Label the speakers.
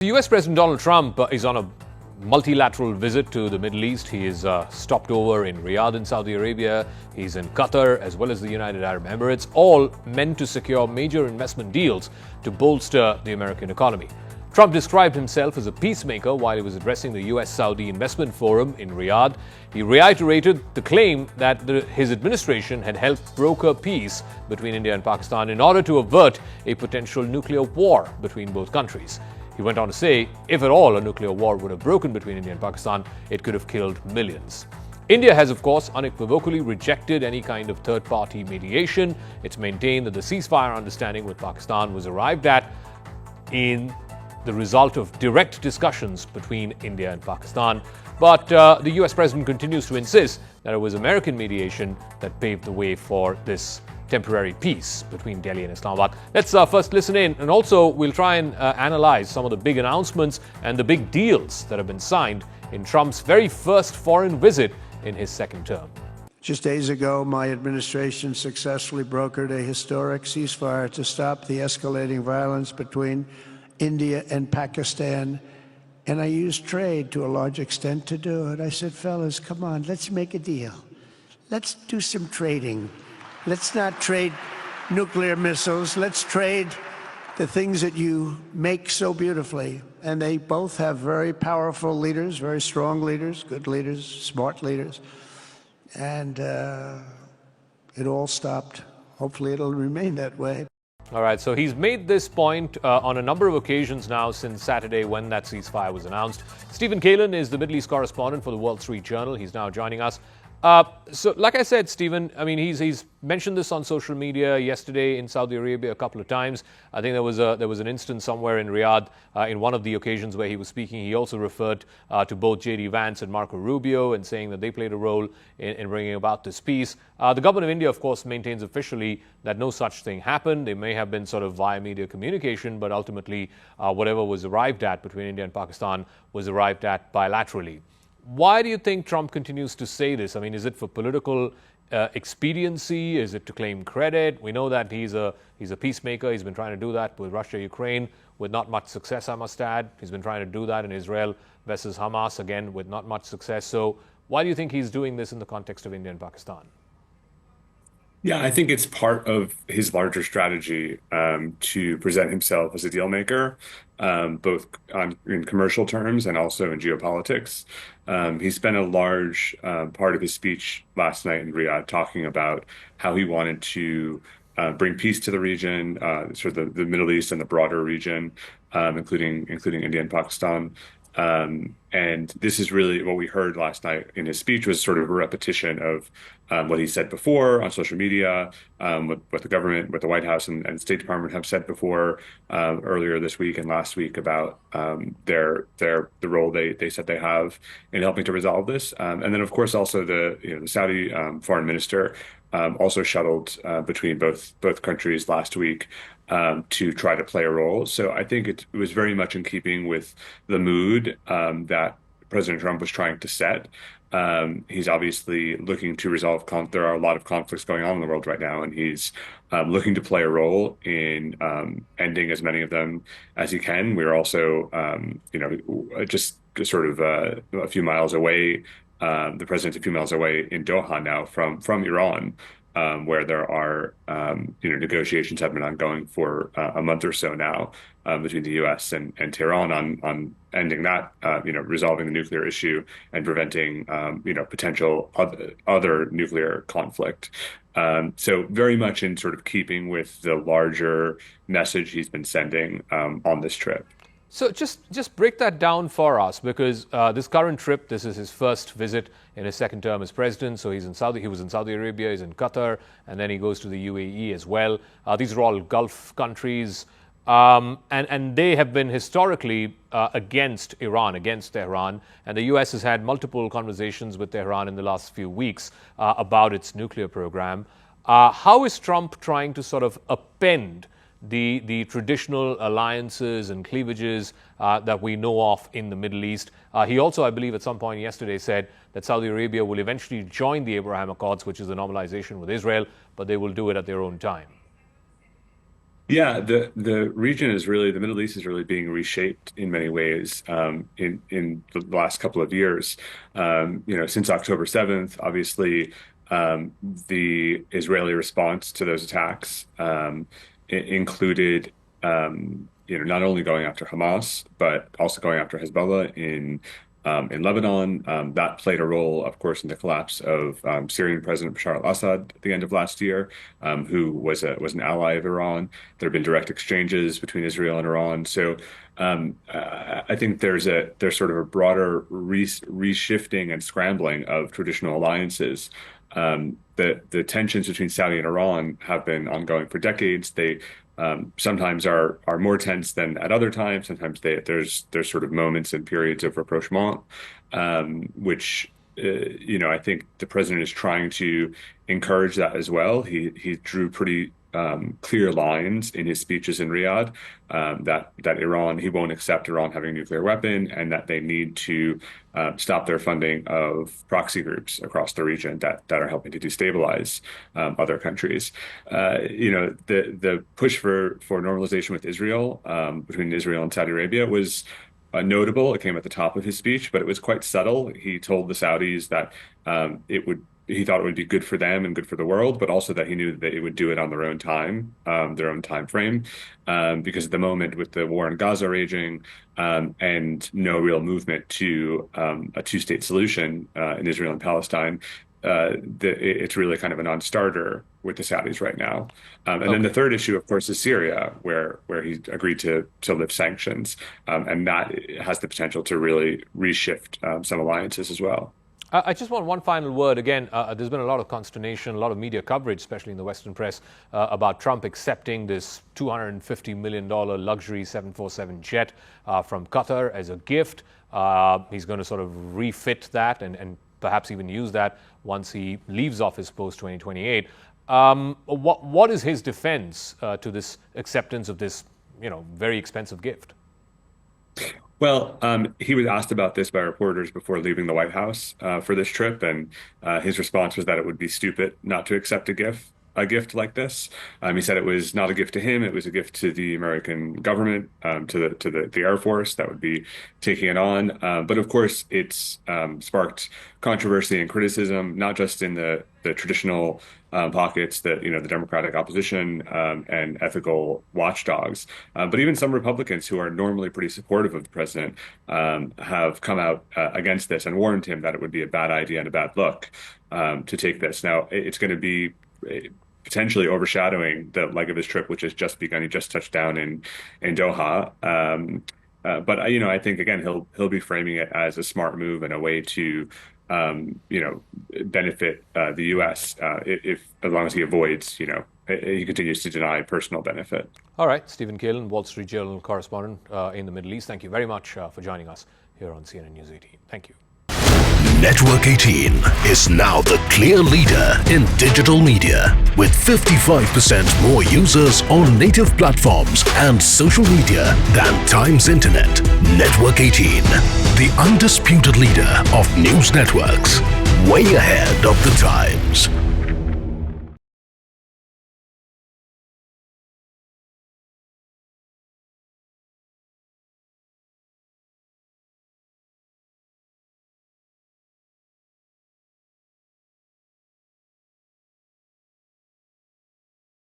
Speaker 1: The US President Donald Trump is on a multilateral visit to the Middle East. He is stopped over in Riyadh in Saudi Arabia. He's in Qatar as well as the United Arab Emirates, all meant to secure major investment deals to bolster the American economy. Trump described himself as a peacemaker while he was addressing the US-Saudi Investment Forum in Riyadh. He reiterated the claim that his administration had helped broker peace between India and Pakistan in order to avert a potential nuclear war between both countries. He went on to say, if at all a nuclear war would have broken between India and Pakistan, it could have killed millions. India has, of course, unequivocally rejected any kind of third-party mediation. It's maintained that the ceasefire understanding with Pakistan was arrived at in the result of direct discussions between India and Pakistan. But the US president continues to insist that it was American mediation that paved the way for this temporary peace between Delhi and Islamabad. Let's first listen in, and also we'll try and analyze some of the big announcements and the big deals that have been signed in Trump's very first foreign visit in his second term.
Speaker 2: Just days ago, my administration successfully brokered a historic ceasefire to stop the escalating violence between India and Pakistan. And I used trade to a large extent to do it. I said, fellas, come on, let's make a deal. Let's do some trading. Let's not trade nuclear missiles. Let's trade the things that you make so beautifully. And they both have very powerful leaders, very strong leaders, good leaders, smart leaders. And it all stopped. Hopefully it'll remain that way.
Speaker 1: All right, so he's made this point on a number of occasions now since Saturday when that ceasefire was announced. Stephen Kalin is the Middle East correspondent for the Wall Street Journal. He's now joining us. So, like I said, Stephen, I mean, he's mentioned this on social media yesterday in Saudi Arabia a couple of times. I think there was an instance somewhere in Riyadh in one of the occasions where he was speaking. He also referred to both J.D. Vance and Marco Rubio and saying that they played a role in bringing about this peace. The government of India, of course, maintains officially that no such thing happened. They may have been sort of via media communication, but ultimately whatever was arrived at between India and Pakistan was arrived at bilaterally. Why do you think Trump continues to say this? I mean, is it for political expediency? Is it to claim credit? We know that he's a peacemaker. He's been trying to do that with Russia, Ukraine, with not much success, I must add. He's been trying to do that in Israel versus Hamas, again, with not much success. So why do you think he's doing this in the context of India and Pakistan?
Speaker 3: Yeah, I think it's part of his larger strategy to present himself as a deal maker, both in commercial terms and also in geopolitics. He spent a large part of his speech last night in Riyadh talking about how he wanted to bring peace to the region, sort of the Middle East and the broader region, including India and Pakistan. And this is really what we heard last night in his speech was sort of a repetition of what he said before on social media, what the government, what the White House and State Department have said before earlier this week and last week about the role they said they have in helping to resolve this. And then, of course, also the Saudi foreign minister also shuttled between both countries last week to try to play a role. So I think it was very much in keeping with the mood that President Trump was trying to set. He's obviously looking to resolve there are a lot of conflicts going on in the world right now, and he's looking to play a role in ending as many of them as he can. We're also, just sort of a few miles away. The president's a few miles away in Doha now from Iran, where there are, negotiations have been ongoing for a month or so now between the U.S. and Tehran on ending that, resolving the nuclear issue and preventing, potential other nuclear conflict. So very much in sort of keeping with the larger message he's been sending on this trip.
Speaker 1: So just break that down for us, because this current trip, this is his first visit in his second term as president. So he was in Saudi Arabia, he's in Qatar, and then he goes to the UAE as well. These are all Gulf countries, and they have been historically against Iran, against Tehran. And the U.S. has had multiple conversations with Tehran in the last few weeks about its nuclear program. How is Trump trying to sort of append the traditional alliances and cleavages that we know of in the Middle East? He also, I believe, at some point yesterday said that Saudi Arabia will eventually join the Abraham Accords, which is a normalization with Israel, but they will do it at their own time.
Speaker 3: Yeah, the region is really the Middle East is really being reshaped in many ways in the last couple of years. Since October 7th, obviously, the Israeli response to those attacks included not only going after Hamas but also going after Hezbollah in Lebanon. That played a role, of course, in the collapse of Syrian President Bashar al-Assad at the end of last year, who was an ally of Iran. There have been direct exchanges between Israel and Iran. So I think there's sort of a broader reshifting and scrambling of traditional alliances. The tensions between Saudi and Iran have been ongoing for decades. They sometimes are more tense than at other times. Sometimes there's sort of moments and periods of rapprochement, which I think the president is trying to encourage that as well. He drew pretty clear lines in his speeches in Riyadh, that Iran, he won't accept Iran having a nuclear weapon, and that they need to stop their funding of proxy groups across the region that are helping to destabilize other countries. The push for normalization with Israel, between Israel and Saudi Arabia, was notable. It came at the top of his speech, but it was quite subtle. He told the Saudis that he thought it would be good for them and good for the world, but also that he knew that it would do it on their own time frame, because at the moment, with the war in Gaza raging, and no real movement to a two-state solution in Israel and Palestine, it's really kind of a non-starter with the Saudis right now. And then the third issue, of course, is Syria, where he agreed to lift sanctions, and that has the potential to really reshift some alliances as well.
Speaker 1: I just want one final word. Again, there's been a lot of consternation, a lot of media coverage, especially in the Western press, about Trump accepting this $250 million luxury 747 jet from Qatar as a gift. He's going to sort of refit that and perhaps even use that once he leaves office post-2028. What is his defense to this acceptance of this, very expensive gift?
Speaker 3: Well, he was asked about this by reporters before leaving the White House for this trip, and his response was that it would be stupid not to accept a gift like this. He said it was not a gift to him; it was a gift to the American government, to the Air Force that would be taking it on. But of course, it's sparked controversy and criticism, not just in the traditional pockets that the Democratic opposition and ethical watchdogs, but even some Republicans who are normally pretty supportive of the president have come out against this and warned him that it would be a bad idea and a bad look to take this. Now, it's going to be potentially overshadowing the leg of his trip, which has just begun. He just touched down in Doha. But I think again he'll be framing it as a smart move and a way to benefit the U.S. If as long as he avoids he continues to deny personal benefit.
Speaker 1: All right, Stephen Kalin, Wall Street Journal correspondent in the Middle East. Thank you very much for joining us here on CNN News 18. Thank you.
Speaker 4: Network 18 is now the clear leader in digital media, with 55% more users on native platforms and social media than Times Internet. Network 18, the undisputed leader of news networks, way ahead of the times.